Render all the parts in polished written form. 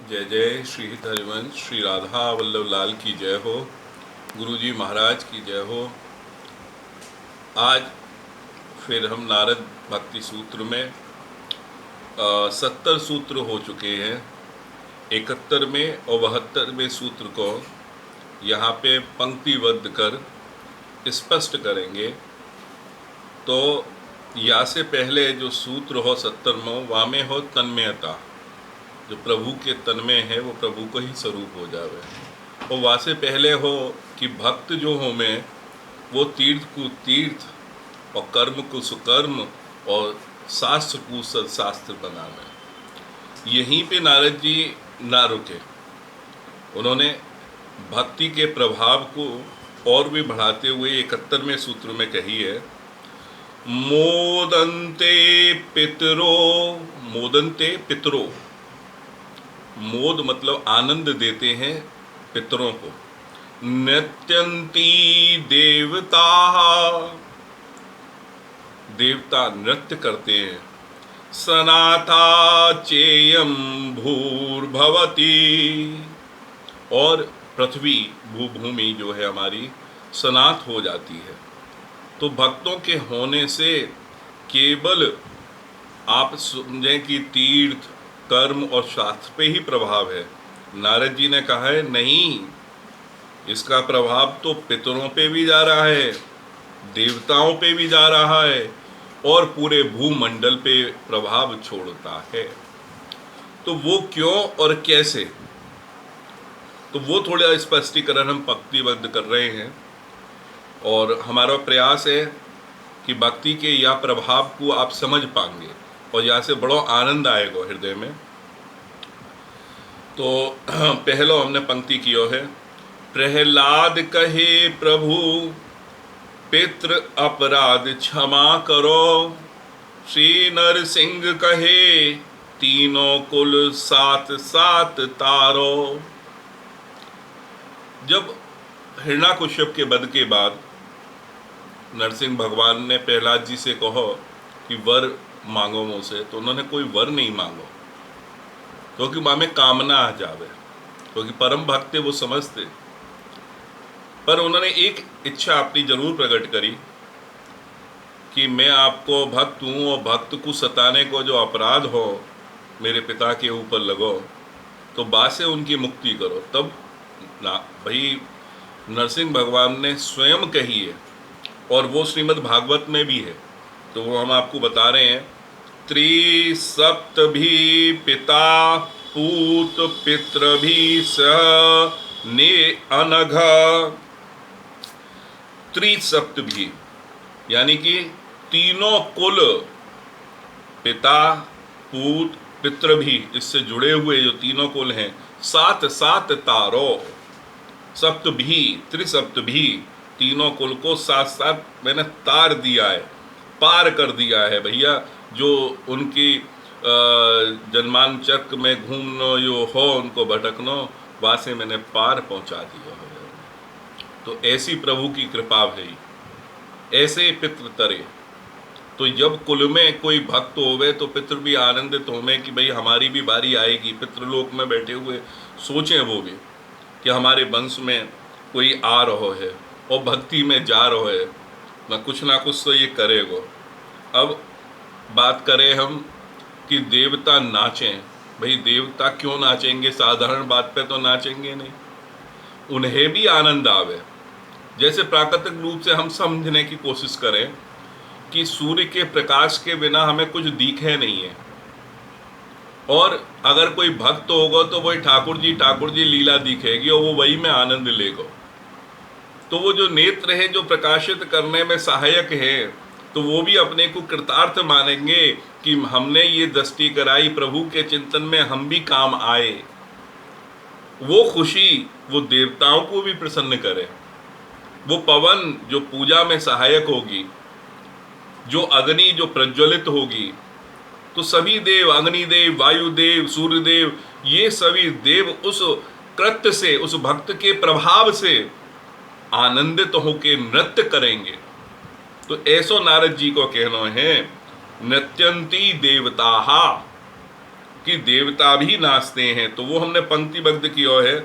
जय जय श्री हित हरिवंश श्री राधा वल्लभ लाल की जय हो। गुरुजी महाराज की जय हो। आज फिर हम नारद भक्ति सूत्र में 70 सूत्र हो चुके हैं। 71 में और 72वें सूत्र को यहाँ पे पंक्तिबद्ध कर स्पष्ट करेंगे। तो या से पहले जो सूत्र हो 70वां वहाँ में हो तन्मयता, जो प्रभु के तन्मय है वो प्रभु को ही स्वरूप हो जावे। और वासे पहले हो कि भक्त जो हो में वो तीर्थ को तीर्थ और कर्म को सुकर्म और शास्त्र को सदशास्त्र बनावे। यहीं पे नारद जी ना रुके, उन्होंने भक्ति के प्रभाव को और भी बढ़ाते हुए 71वें सूत्र में कही है, मोदन्ते पितरो। मोदन्ते पितरो, मोद मतलब आनंद देते हैं पितरों को। नृत्यंती देवता, देवता नृत्य करते हैं। सनाथा चेयम भूर्भवती, और पृथ्वी भूभूमि जो है हमारी सनाथ हो जाती है। तो भक्तों के होने से केवल आप समझें कि तीर्थ कर्म और शास्त्र पे ही प्रभाव है। नारद जी ने कहा है नहीं, इसका प्रभाव तो पितरों पे भी जा रहा है, देवताओं पे भी जा रहा है और पूरे भूमंडल पे प्रभाव छोड़ता है। तो वो क्यों और कैसे, तो वो थोड़ा स्पष्टीकरण हम पंक्तिबद्ध कर रहे हैं। और हमारा प्रयास है कि भक्ति के या प्रभाव को आप समझ पाएंगे और यहाँ से बड़ो आनंद आएगा हृदय में। तो पहलो हमने पंक्ति कियो है, प्रहलाद कहे प्रभु पितृ अपराध क्षमा करो। श्री नरसिंह कहे तीनों कुल सात सात तारो। जब हिरण्याकश्यप के वध के बाद नरसिंह भगवान ने प्रहलाद जी से कहो कि वर मांगो मुझसे, तो उन्होंने कोई वर नहीं मांगो, क्योंकि माँ में कामना आ जावे, क्योंकि परम भक्त थे वो समझते। पर उन्होंने एक इच्छा अपनी जरूर प्रकट करी कि मैं आपको भक्त हूँ और भक्त को सताने को जो अपराध हो मेरे पिता के ऊपर लगो, तो बाद से उनकी मुक्ति करो। तब ना भाई नरसिंह भगवान ने स्वयं कही है और वो श्रीमद् भागवत में भी है, तो वो हम आपको बता रहे हैं। त्रिसप्त भी पिता पूत पितृ भी सह ने अनघ। त्रिसप्त भी यानी कि तीनों कुल, पिता पूत पितृ भी, इससे जुड़े हुए जो तीनों कुल हैं, सात सात तारो। सप्त भी, त्रिसप्त भी, तीनों कुल को साथ साथ मैंने तार दिया है, पार कर दिया है भैया। जो उनकी जन्मांचक में घूमनो यो हो, उनको भटकनो, वहाँ से मैंने पार पहुँचा दिया है। तो ऐसी प्रभु की कृपा है, ऐसे पितृ तरे। तो जब कुल में कोई भक्त होवे तो पितृ भी आनंदित होवे कि भाई हमारी भी बारी आएगी। पितृलोक में बैठे हुए सोचें वो भी कि हमारे वंश में कोई आ रहा है और भक्ति में जा रहा है, ना कुछ तो ये करेगा। अब बात करें हम कि देवता नाचें, भाई देवता क्यों नाचेंगे? साधारण बात पे तो नाचेंगे नहीं, उन्हें भी आनंद आवे। जैसे प्राकृतिक रूप से हम समझने की कोशिश करें कि सूर्य के प्रकाश के बिना हमें कुछ दिखे नहीं है, और अगर कोई भक्त होगा तो वही ठाकुर जी लीला दिखेगी और वो वही में आनंद लेगा। तो वो जो नेत्र है जो प्रकाशित करने में सहायक है, तो वो भी अपने को कृतार्थ मानेंगे कि हमने ये दृष्टि कराई, प्रभु के चिंतन में हम भी काम आए। वो खुशी वो देवताओं को भी प्रसन्न करे। वो पवन जो पूजा में सहायक होगी, जो अग्नि जो प्रज्वलित होगी, तो सभी देव, अग्निदेव, वायुदेव, सूर्यदेव, ये सभी देव उस कृत्य से, उस भक्त के प्रभाव से आनंदित होकर नृत्य करेंगे। तो ऐसो नारद जी को कहना है, नृत्यंती देवता। कि देवता भी नाचते हैं। तो वो हमने पंक्तिबद्ध किया है।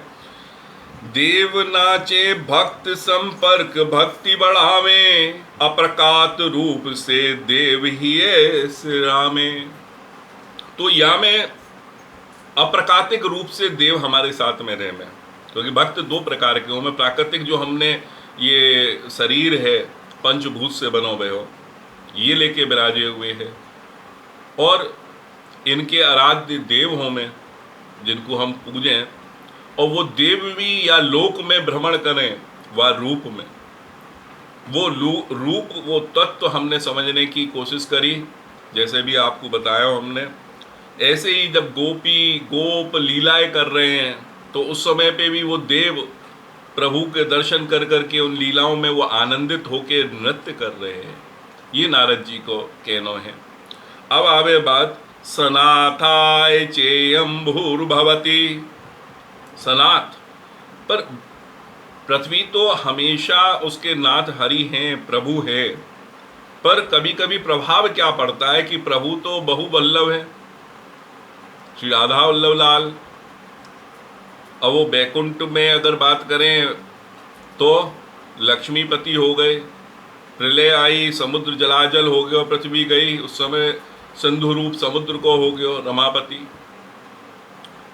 देव नाचे भक्त संपर्क भक्ति बढ़ावे, अप्रकात रूप से देव ही रामे। तो या में अप्राकृतिक रूप से देव हमारे साथ में रहे में, क्योंकि भक्त दो प्रकार के हो में, प्राकृतिक जो हमने ये शरीर है पंचभूत से बनो हुए हो ये लेके विराजे हुए है, और इनके आराध्य देव हो में जिनको हम पूजें, और वो देव भी या लोक में भ्रमण करें व रूप में, वो रूप वो तत्व हमने समझने की कोशिश करी। जैसे भी आपको बताया हमने, ऐसे ही जब गोप लीलाएं कर रहे हैं तो उस समय पे भी वो देव प्रभु के दर्शन कर करके उन लीलाओं में वो आनंदित होके नृत्य कर रहे हैं। ये नारद जी को कहना है। अब आवे बात सनाथाय चेयम भूर्भवती। सनाथ पर पृथ्वी तो हमेशा उसके नाथ हरि हैं, प्रभु है, पर कभी कभी प्रभाव क्या पड़ता है कि प्रभु तो बहुवल्लभ है, श्री राधा वल्लभ लाल। अब वो बैकुंठ में अगर बात करें तो लक्ष्मीपति हो गए, प्रलय आई समुद्र जलाजल हो गया, पृथ्वी गई, उस समय सिंधु रूप समुद्र को हो गया रमापति।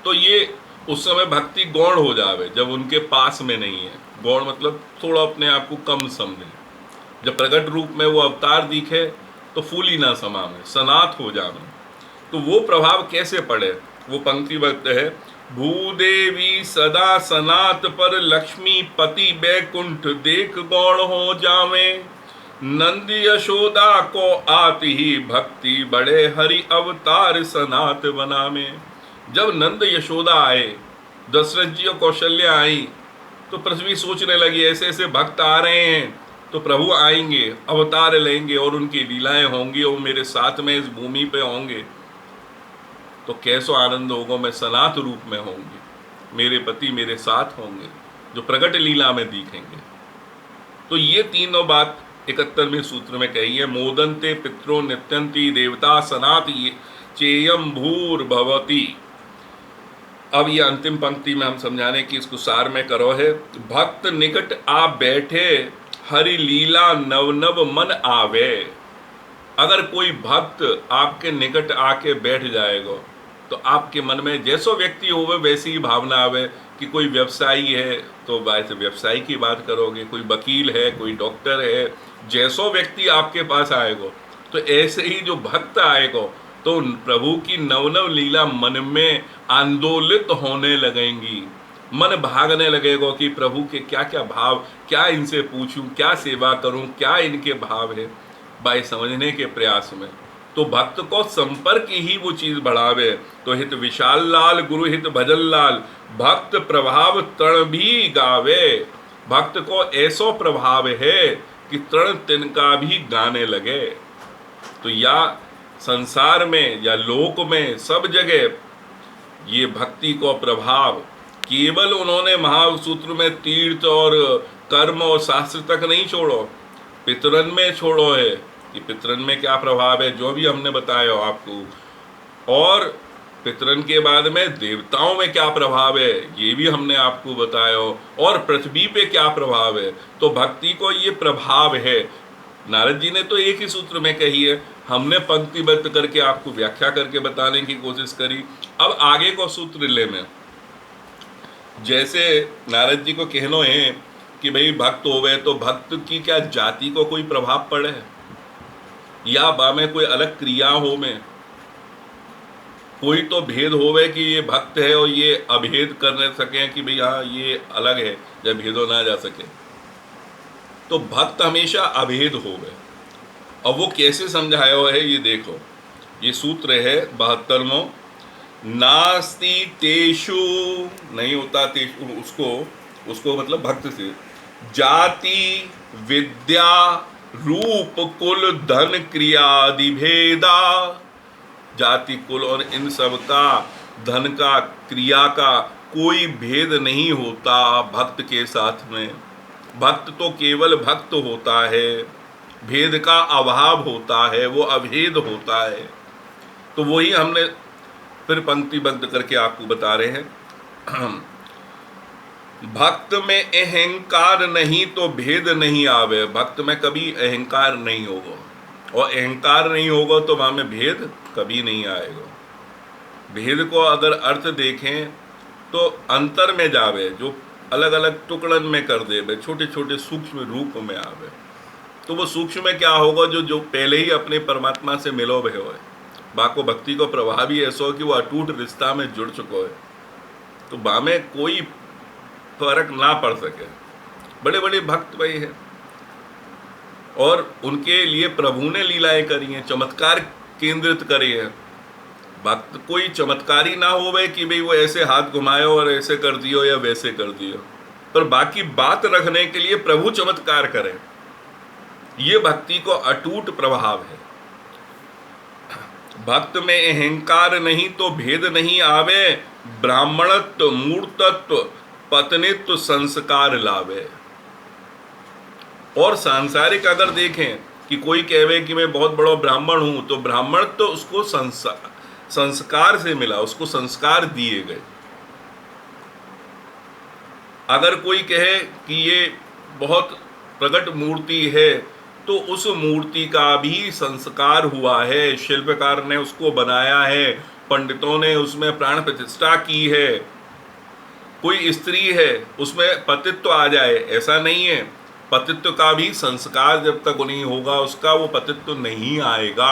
तो ये उस समय भक्ति गौण हो जावे जब उनके पास में नहीं है। गौण मतलब थोड़ा अपने आप को कम समझे। जब प्रकट रूप में वो अवतार दिखे तो फूल ही ना समा में, सनाथ हो जावे। तो वो प्रभाव कैसे पड़े, वो पंक्तिबद्ध है। भूदेवी सदा सनात पर लक्ष्मी पति बैकुंठ देख गौण हो जावे, नंद यशोदा को आती ही भक्ति बड़े हरि अवतार सनात बना में। जब नंद यशोदा आए, दशरथ जी और कौशल्या आई, तो पृथ्वी सोचने लगी ऐसे ऐसे भक्त आ रहे हैं तो प्रभु आएंगे, अवतार लेंगे और उनकी लीलाएं होंगी और मेरे साथ में इस भूमि पे होंगे, तो कैसो आनंद होगा, मैं सनात रूप में होंगे, मेरे पति मेरे साथ होंगे जो प्रकट लीला में दिखेंगे। तो ये तीनों बात 71वें सूत्र में कही है। मोदंते पितरो नित्यंती देवता सनात चेयम भूर्भवती। अब ये अंतिम पंक्ति में हम समझाने की इसको सार में करो है। भक्त निकट आ बैठे हरि लीला नव नव मन आवे। अगर कोई भक्त आपके निकट आके बैठ जाएगा तो आपके मन में जैसो व्यक्ति होवे वैसी ही भावना आवे कि कोई व्यवसायी है तो वैसे व्यवसायी की बात करोगे, कोई वकील है, कोई डॉक्टर है, जैसो व्यक्ति आपके पास आएगा तो ऐसे ही जो भक्त आएगा तो प्रभु की नवनव लीला मन में आंदोलित होने लगेंगी, मन भागने लगेगा कि प्रभु के क्या क्या भाव, क्या इनसे पूछूं, क्या सेवा करूं, क्या इनके भाव है, बाय समझने के प्रयास में। तो भक्त को संपर्क ही वो चीज बढ़ावे। तो हित विशाल लाल गुरु हित भजन लाल, भक्त प्रभाव तृण भी गावे। भक्त को ऐसो प्रभाव है कि तृण तिनका भी गाने लगे। तो या संसार में या लोक में सब जगह ये भक्ति को प्रभाव केवल उन्होंने महासूत्र में तीर्थ और कर्म और शास्त्र तक नहीं छोड़ो, पितरन में छोड़ो है कि पितरन में क्या प्रभाव है जो भी हमने बताया आपको, और पितरन के बाद में देवताओं में क्या प्रभाव है ये भी हमने आपको बताया, और पृथ्वी पे क्या प्रभाव है। तो भक्ति को ये प्रभाव है। नारद जी ने तो एक ही सूत्र में कही है, हमने पंक्तिबद्ध करके आपको व्याख्या करके बताने की कोशिश करी। अब आगे को सूत्र ले में, जैसे नारद जी को कहना है कि भाई भक्त होवे तो भक्त की क्या जाति को कोई प्रभाव पड़े या बा में कोई अलग क्रिया हो में, कोई तो भेद होवे कि ये भक्त है और ये अभेद कर नहीं सके कि भाई हाँ ये अलग है जब भेदो ना जा सके। तो भक्त हमेशा अभेद होवे। अब वो कैसे समझाया है ये देखो, ये सूत्र है 72वां। नास्ति तेषु, नहीं होता तेषु, उसको मतलब भक्त से, जाति विद्या रूप कुल धन क्रियादि भेदा। जाति कुल और इन सब का, धन का, क्रिया का कोई भेद नहीं होता भक्त के साथ में। भक्त तो केवल भक्त होता है, भेद का अभाव होता है, वो अभेद होता है। तो वही हमने फिर पंक्तिबद्ध करके आपको बता रहे हैं, भक्त में अहंकार नहीं तो भेद नहीं आवे। भक्त में कभी अहंकार नहीं होगा, और अहंकार नहीं होगा तो वहां में भेद कभी नहीं आएगा। भेद को अगर अर्थ देखें तो अंतर में जावे, जो अलग अलग टुकड़न में कर दे, छोटे छोटे सूक्ष्म रूप में आवे। तो वो सूक्ष्म में क्या होगा, जो पहले ही अपने परमात्मा से मिलो भय हो, बाको भक्ति को प्रभाव भी ऐसा हो कि वो अटूट रिश्ता में जुड़ चुको है, तो बा में कोई फर्क ना पड़ सके। बड़े बड़े भक्त भाई है, और उनके लिए प्रभु ने लीलाएं करी हैं, चमत्कार केंद्रित करे हैं। भक्त कोई चमत्कारी ना हो भाई कि भाई वो ऐसे हाथ घुमायो और ऐसे कर दियो या वैसे कर दियो, पर बाकी बात रखने के लिए प्रभु चमत्कार करे। ये भक्ति को अटूट प्रभाव है। भक्त में अहंकार नहीं तो भेद नहीं आवे, ब्राह्मणत्व मूर्तत्व पत्नित्व संस्कार लावे। और सांसारिक अगर देखें कि कोई कहे कि मैं बहुत बड़ा ब्राह्मण हूं, तो ब्राह्मण तो उसको संस्कार से मिला, उसको संस्कार दिए गए। अगर कोई कहे कि ये बहुत प्रकट मूर्ति है, तो उस मूर्ति का भी संस्कार हुआ है, शिल्पकार ने उसको बनाया है, पंडितों ने उसमें प्राण प्रतिष्ठा की है। कोई स्त्री है, उसमें पतित्व आ जाए, ऐसा नहीं है। पतित्व का भी संस्कार जब तक नहीं होगा उसका वो पतित्व नहीं आएगा।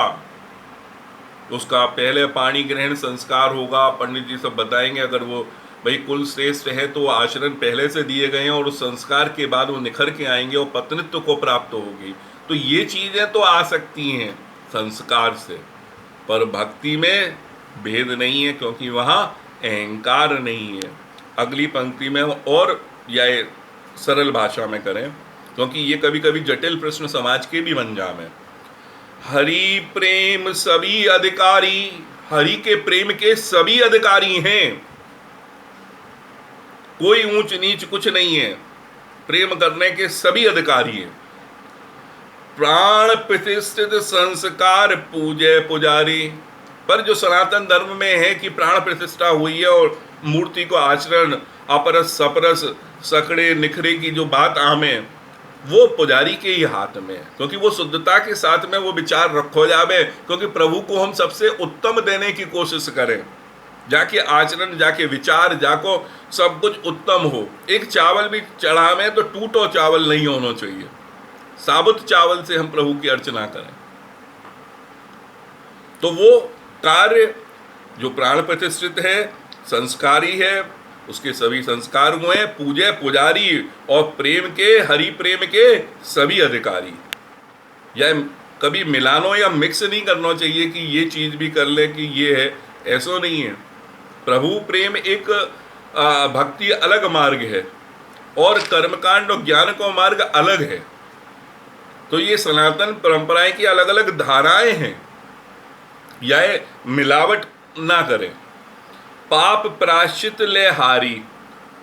उसका पहले पाणी ग्रहण संस्कार होगा, पंडित जी सब बताएंगे। अगर वो भाई कुल श्रेष्ठ है तो वो आचरण पहले से दिए गए हैं, और उस संस्कार के बाद वो निखर के आएंगे और पत्नित्व को प्राप्त होगी। तो ये चीजें तो आ सकती हैं संस्कार से, पर भक्ति में भेद नहीं है, क्योंकि वहाँ अहंकार नहीं है। अगली पंक्ति में और या सरल भाषा में करें, क्योंकि ये कभी कभी जटिल प्रश्न समाज के भी बन जाए। हरि प्रेम सभी अधिकारी, हरि के प्रेम के सभी अधिकारी हैं, कोई ऊंच नीच कुछ नहीं है, प्रेम करने के सभी अधिकारी हैं। प्राण प्रतिष्ठित संस्कार पूजे पुजारी, पर जो सनातन धर्म में है कि प्राण प्रतिष्ठा हुई है और मूर्ति को आचरण अपरस सपरस सकड़े निखरे की जो बात आमे, वो पुजारी के ही हाथ में है। क्योंकि वो शुद्धता के साथ में वो विचार रखो जावे, क्योंकि प्रभु को हम सबसे उत्तम देने की कोशिश करें, जाके आचरण, जाके विचार, जाको सब कुछ उत्तम हो। एक चावल भी चढ़ावे तो टूटो चावल नहीं होना चाहिए, साबुत चावल से हम प्रभु की अर्चना करें। तो वो कार्य जो प्राण प्रतिष्ठित है, संस्कारी है, उसके सभी संस्कार हुए, पूजे पुजारी और प्रेम के, हरि प्रेम के सभी अधिकारी। या कभी मिलानो या मिक्स नहीं करना चाहिए कि ये चीज भी कर ले कि ये है, ऐसा नहीं है। प्रभु प्रेम एक भक्ति अलग मार्ग है, और कर्मकांड और ज्ञान का मार्ग अलग है। तो ये सनातन परंपराएं की अलग अलग धाराएं हैं, यह मिलावट ना करें। पाप प्रायश्चित ले हारी,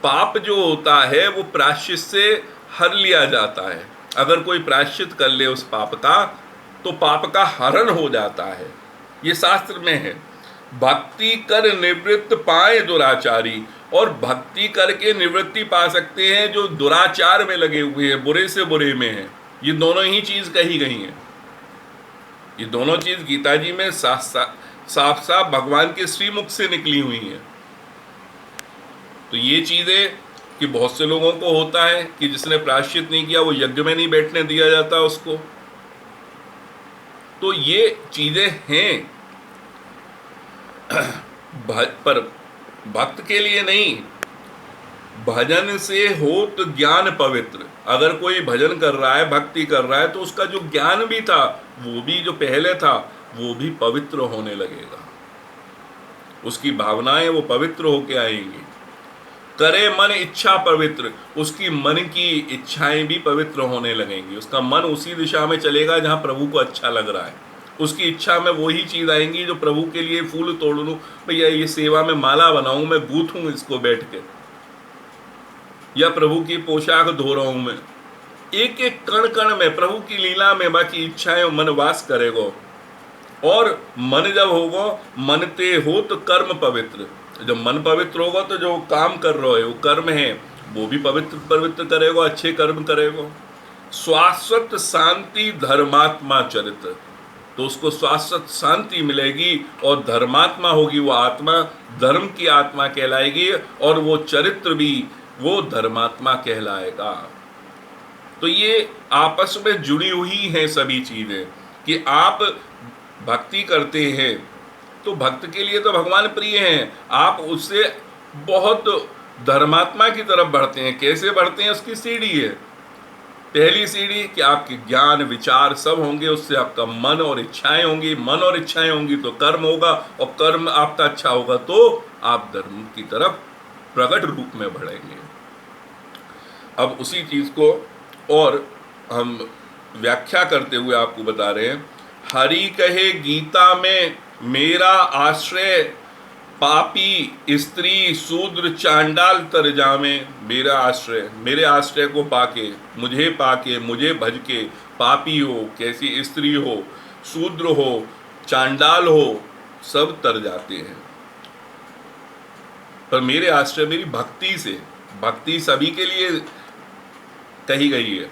पाप जो होता है वो प्रायश्चित से हर लिया जाता है। अगर कोई प्रायश्चित कर ले उस पाप का, तो पाप का हरण हो जाता है, ये शास्त्र में है। भक्ति कर निवृत्त पाए दुराचारी, और भक्ति करके निवृत्ति पा सकते हैं जो दुराचार में लगे हुए हैं, बुरे से बुरे में हैं। ये दोनों ही चीज कही गई हैं, ये दोनों चीज गीता जी में साफ साफ भगवान के श्रीमुख से निकली हुई हैं। तो ये चीजें कि बहुत से लोगों को होता है कि जिसने प्रायश्चित नहीं किया वो यज्ञ में नहीं बैठने दिया जाता उसको। तो ये चीजें हैं, पर भक्त के लिए नहीं। भजन से होत ज्ञान पवित्र, अगर कोई भजन कर रहा है, भक्ति कर रहा है, तो उसका जो ज्ञान भी था, वो भी जो पहले था, वो भी पवित्र होने लगेगा। उसकी भावनाएं वो पवित्र होके आएंगी। करे मन इच्छा पवित्र, उसकी मन की इच्छाएं भी पवित्र होने लगेंगी। उसका मन उसी दिशा में चलेगा जहां प्रभु को अच्छा लग रहा है। उसकी इच्छा में वही चीज आएंगी जो प्रभु के लिए फूल तोड़ लूं, भैया ये सेवा में माला बनाऊं, मैं गूंथूं इसको बैठ के, या प्रभु की पोशाक धो रहा हूं मैं। एक एक कण कण में प्रभु की लीला में बाकी इच्छाएं मन वास करेगा। और मन जब होगा, मन ते हो तो कर्म पवित्र। जब मन पवित्र होगा तो जो काम कर रहे हो वो कर्म है वो भी पवित्र पवित्र करेगा, अच्छे कर्म करेगा। शाश्वत शांति धर्मात्मा चरित्र, तो उसको शाश्वत शांति मिलेगी और धर्मात्मा होगी, वो आत्मा धर्म की आत्मा कहलाएगी और वो चरित्र भी वो धर्मात्मा कहलाएगा। तो ये आपस में जुड़ी हुई हैं सभी चीजें कि आप भक्ति करते हैं तो भक्त के लिए तो भगवान प्रिय हैं, आप उससे बहुत धर्मात्मा की तरफ बढ़ते हैं। कैसे बढ़ते हैं उसकी सीढ़ी है। पहली सीढ़ी कि आपके ज्ञान विचार सब होंगे, उससे आपका मन और इच्छाएं होंगी, मन और इच्छाएं होंगी तो कर्म होगा, और कर्म आपका अच्छा होगा तो आप धर्म की तरफ प्रकट रूप में बढ़ेंगे। अब उसी चीज को और हम व्याख्या करते हुए आपको बता रहे हैं। हरि कहे गीता में मेरा आश्रय पापी स्त्री शूद्र चांडाल तर जामे। मेरा आश्रय, मेरे आश्रय को पाके, मुझे भज के, पापी हो, कैसी स्त्री हो, शूद्र हो, चांडाल हो, सब तर जाते हैं। पर मेरे आश्रय मेरी भक्ति से, भक्ति सभी के लिए कही गई है।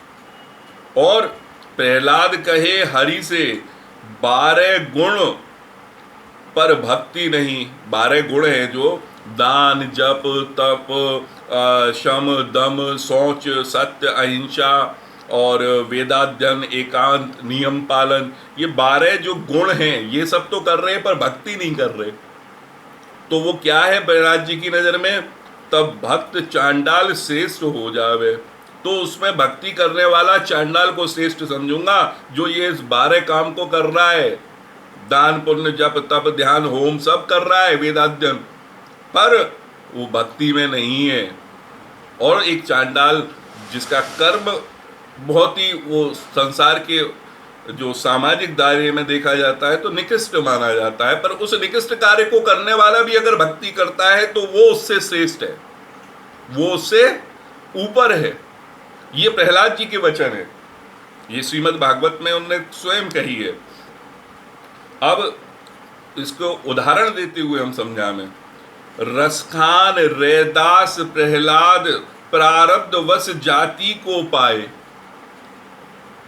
और प्रहलाद कहे हरि से 12 गुण पर भक्ति नहीं। 12 गुण है जो दान जप तप शम दम शौच सत्य अहिंसा और वेदाध्ययन एकांत नियम पालन, ये 12 जो गुण हैं ये सब तो कर रहे हैं पर भक्ति नहीं कर रहे। तो वो क्या है प्रहलाद जी की नजर में? तब भक्त चांडाल श्रेष्ठ हो जावे। तो उसमें भक्ति करने वाला चांडाल को श्रेष्ठ समझूंगा जो ये इस 12 काम को कर रहा है, दान पुण्य जप तप ध्यान होम सब कर रहा है, वेदाध्ययन, पर वो भक्ति में नहीं है। और एक चांडाल जिसका कर्म बहुत ही वो संसार के जो सामाजिक दायरे में देखा जाता है तो निकृष्ट माना जाता है, पर उस निकृष्ट कार्य को करने वाला भी अगर भक्ति करता है तो वो उससे श्रेष्ठ है, वो उससे ऊपर है। ये प्रहलाद जी के वचन है, ये श्रीमद् भागवत में उन्होंने स्वयं कही है। अब इसको उदाहरण देते हुए हम समझा में, रसखान रैदास प्रहलाद प्रारब्ध वश जाति को पाए।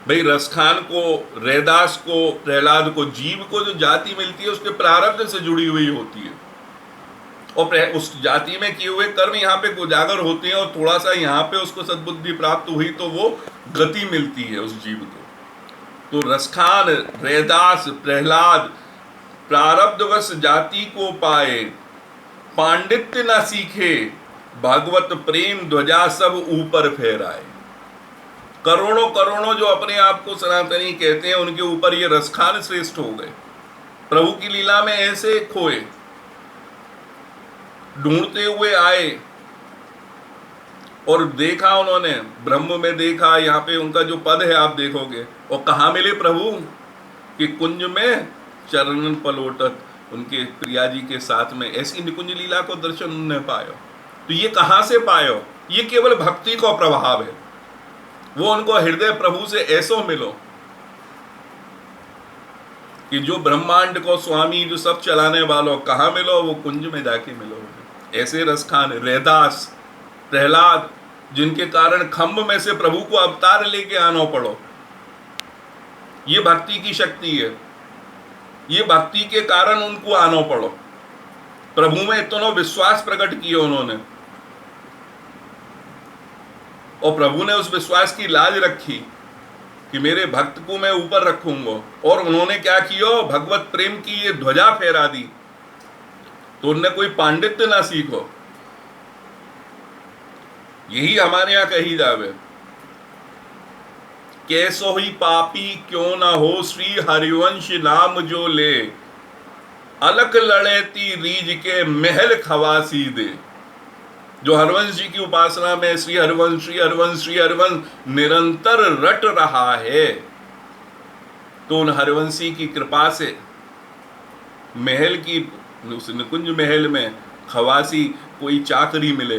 भाई रसखान को, रैदास को, प्रहलाद को, जीव को जो जाति मिलती है उसके प्रारब्ध से जुड़ी हुई होती है और उस जाति में किए हुए कर्म यहाँ पे उजागर होते हैं और थोड़ा सा यहाँ पे उसको सद्बुद्धि प्राप्त हुई तो वो गति मिलती है उस जीव को। तो रसखान रैदास प्रहलाद प्रारब्धवश जाति को पाए, पांडित्य न सीखे, भागवत प्रेम ध्वजा सब ऊपर फहराए। करोड़ों करोड़ों जो अपने आप को सनातनी कहते हैं उनके ऊपर ये रसखान श्रेष्ठ हो गए। प्रभु की लीला में ऐसे खोए, ढूंढते हुए आए और देखा उन्होंने, ब्रह्म में देखा, यहाँ पे उनका जो पद है आप देखोगे। और कहाँ मिले प्रभु? कि कुंज में चरणन पलोटत, उनके प्रिया जी के साथ में ऐसी निकुंज लीला को दर्शन उन्होंने पायो। तो ये कहाँ से पायो? ये केवल भक्ति का प्रभाव है। वो उनको हृदय प्रभु से ऐसो मिलो कि जो ब्रह्मांड को स्वामी, जो सब चलाने वालों, कहाँ मिलो? वो कुंज में जाके मिलो। ऐसे रसखान रैदास प्रहलाद जिनके कारण खम्भ में से प्रभु को अवतार लेके आना पड़ो, ये भक्ति की शक्ति है। ये भक्ति के कारण उनको आना पड़ो। प्रभु में इतना विश्वास प्रकट किया उन्होंने और प्रभु ने उस विश्वास की लाज रखी कि मेरे भक्त को मैं ऊपर रखूंगा। और उन्होंने क्या किया? भगवत प्रेम की ये ध्वजा फहरा दी। तो उनने कोई पांडित्य ना सीखो, यही हमारे यहां कही जावे, कैसो ही पापी क्यों ना हो श्री हरिवंश नाम जो ले, अलक लड़ेती रीज के महल खवासी दे। जो हरवंश जी की उपासना में श्री हरवंश श्री हरवंश श्री हरवंश निरंतर रट रहा है, तो उन हरवंशी की कृपा से महल की, उस निकुंज महल में खवासी कोई चाकरी मिले,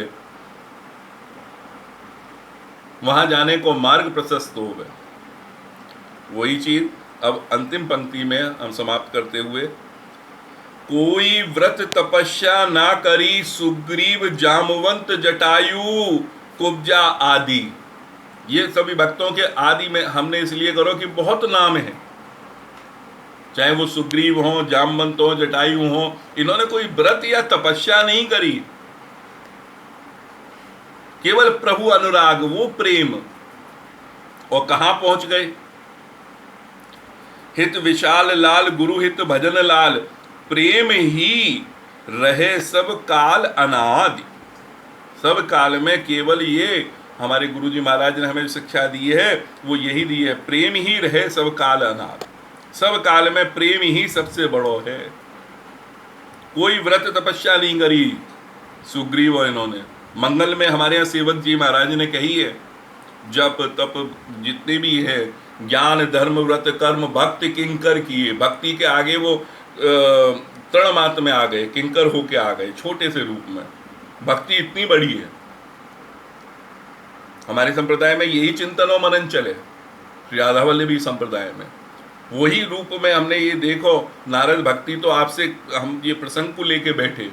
वहां जाने को मार्ग प्रशस्त हो गए। वही चीज अब अंतिम पंक्ति में हम समाप्त करते हुए, कोई व्रत तपस्या ना करी सुग्रीव जामवंत जटायु कुब्जा आदि। ये सभी भक्तों के आदि में हमने इसलिए करो कि बहुत नाम है, चाहे वो सुग्रीव हो, जामवंत हो, जटायु हो, इन्होंने कोई व्रत या तपस्या नहीं करी, केवल प्रभु अनुराग, वो प्रेम। और कहां पहुंच गए? हित विशाल लाल गुरु हित भजन लाल, प्रेम ही रहे सब काल अनादि। सब काल में केवल ये हमारे गुरुजी महाराज ने हमें शिक्षा दी है, वो यही दी है, प्रेम ही रहे सब काल अनादि। सब काल में प्रेम ही सबसे बड़ो है। कोई व्रत तपस्या नहीं करी सुग्रीव और इन्होंने। मंगल में हमारे यहाँ सेवक जी महाराज ने कही है, जप तप जितने भी है, ज्ञान धर्म व्रत कर्म भक्ति किंकर किए। भक्ति के आगे वो तृणमात्र में आ गए, किंकर होके आ गए छोटे से रूप में। भक्ति इतनी बड़ी है। हमारे संप्रदाय में यही चिंतन और मनन चले, श्री राधावल्लभी संप्रदाय में वही रूप में हमने ये देखो। नारद भक्ति तो आपसे हम ये प्रसंग को लेके बैठे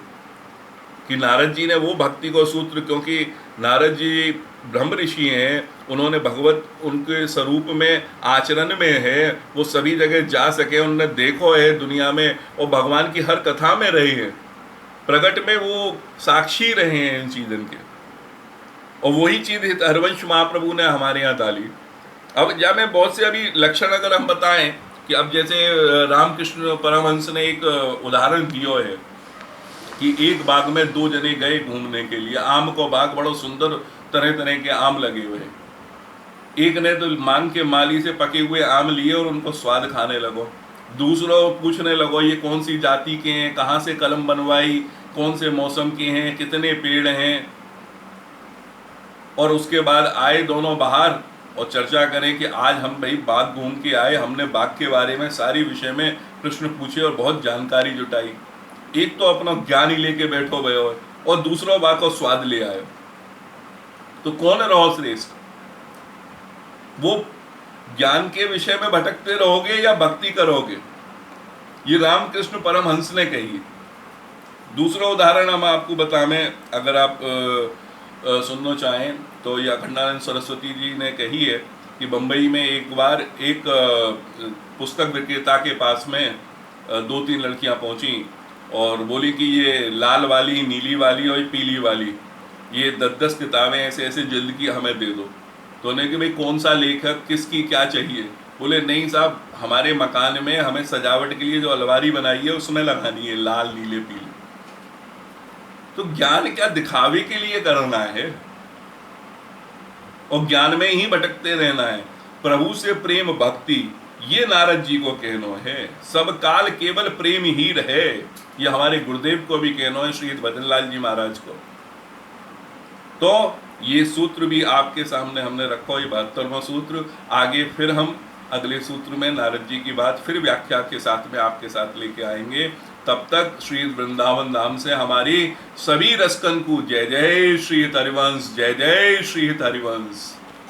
कि नारद जी ने वो भक्ति को सूत्र, क्योंकि नारद जी ब्रह्म ऋषि हैं, उन्होंने भगवत उनके स्वरूप में आचरण में है, वो सभी जगह जा सके, उन्होंने देखो है दुनिया में, और भगवान की हर कथा में रहे हैं, प्रगट में वो साक्षी रहे हैं इन चीजन के। और वही चीज हरवंश महाप्रभु ने हमारे यहाँ डाली। अब या मैं बहुत से अभी लक्षण अगर हम बताएं कि अब जैसे रामकृष्ण परमहंस ने एक उदाहरण दिया है कि एक बाग में दो जने गए घूमने के लिए, आम को बाग बड़ो सुंदर तरह तरह के आम लगे हुए। एक ने तो मांग के माली से पके हुए आम लिए और उनको स्वाद खाने लगो। दूसरों पूछने लगो ये कौन सी जाति के हैं, कहाँ से कलम बनवाई, कौन से मौसम के हैं, कितने पेड़ हैं। और उसके बाद आए दोनों बाहर और चर्चा करें कि आज हम भाई बाग घूम के आए, हमने बाग के बारे में सारी विषय में प्रश्न पूछे और बहुत जानकारी जुटाई। एक तो अपना ज्ञान ही लेके बैठो भयो और दूसरों बाग को स्वाद ले आए, तो कौन रहो श्रेष्ठ? वो ज्ञान के विषय में भटकते रहोगे या भक्ति करोगे? ये रामकृष्ण परमहंस ने कही। दूसरा उदाहरण हम आपको बताएं, अगर आप सुनना चाहें तो ये अखंडानंद सरस्वती जी ने कही है कि बंबई में एक बार एक पुस्तक विक्रेता के पास में दो तीन लड़कियां पहुंची और बोली कि ये लाल वाली, नीली वाली और पीली वाली, ये 10-10 किताबें ऐसे ऐसे जल्द की हमें दे दो। तो उन्हें कि भाई कौन सा लेखक, किसकी क्या चाहिए? बोले नहीं साहब, हमारे मकान में हमें सजावट के लिए जो अलमारी बनाई है उसमें लगानी है लाल नीले पीले। तो ज्ञान क्या दिखावे के लिए करना है और ज्ञान में ही भटकते रहना है? प्रभु से प्रेम भक्ति, ये नारद जी को कहनो है। सब काल केवल प्रेम ही रहे, ये हमारे गुरुदेव को भी कहनो है, श्री भजनलाल जी महाराज को। तो ये सूत्र भी आपके सामने हमने रखो, ये 72वां सूत्र। आगे फिर हम अगले सूत्र में नारद जी की बात फिर व्याख्या के साथ में आपके साथ लेके आएंगे। तब तक श्री वृंदावन धाम से हमारी सभी रसकन को जय जय श्री हरिवंश, जय जय श्री हरिवंश।